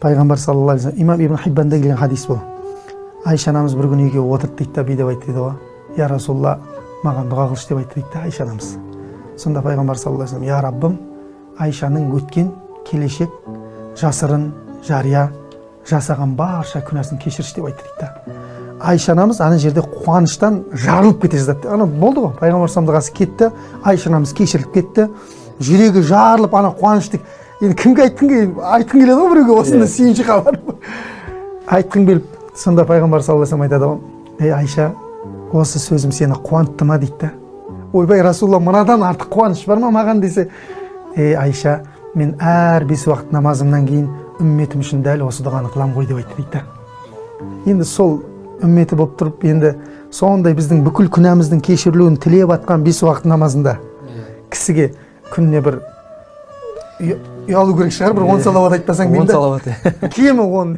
Пайғамбар саллаллаху алейхи вассалам, имам ибн Хиббанда келген хадис бұл. Айша анамыз бір күні үйге отырды дейді да, бүй деп айтты ғой. Я Расулалла, маған дұға қылшы деп айтты дейді Айша анамыз. Сонда пайғамбар саллаллаху алейхи вассалам, я Раббым, Айшаның өткен, келешек, жасырын, жария, жасаған барша күнәсін кешірші деп айтты дейді. Айша анамыз ана жерде қуаныштан жарылып кете жаздады. Ана болды ғой, пайғамбар саллаллаху алейхи кетті, Айша анамыз кешіріліп кетті, жүрегі жарылып, ана қуаныштық. Енді кімге айтқың келеді ғой біреуге осындай сүйінші хабар. Айтқың келіп, сонда пайғамбар саллаллаху алейхи вассалам айтады ғой, ей Айша, осы сөзім сені қуантты ма дейді. Ойбай Расулалла, мынадан артық қуаныш бар ма маған десе, ей Айша, мен әр 5 уақыт намазымнан кейін үмметім үшін дәл осы дұғаны қылам ғой деп айтты дейді. Енді сол үмметі болып тұрып, енді сондай біздің бүкіл күнәміздің кешірілуін тілеп атқан 5 уақыт намазында кісіге күніне бір ұялу керек шығар, бір 10 салауат айтпасаң деймін да. 10 салауат. Кемі 10.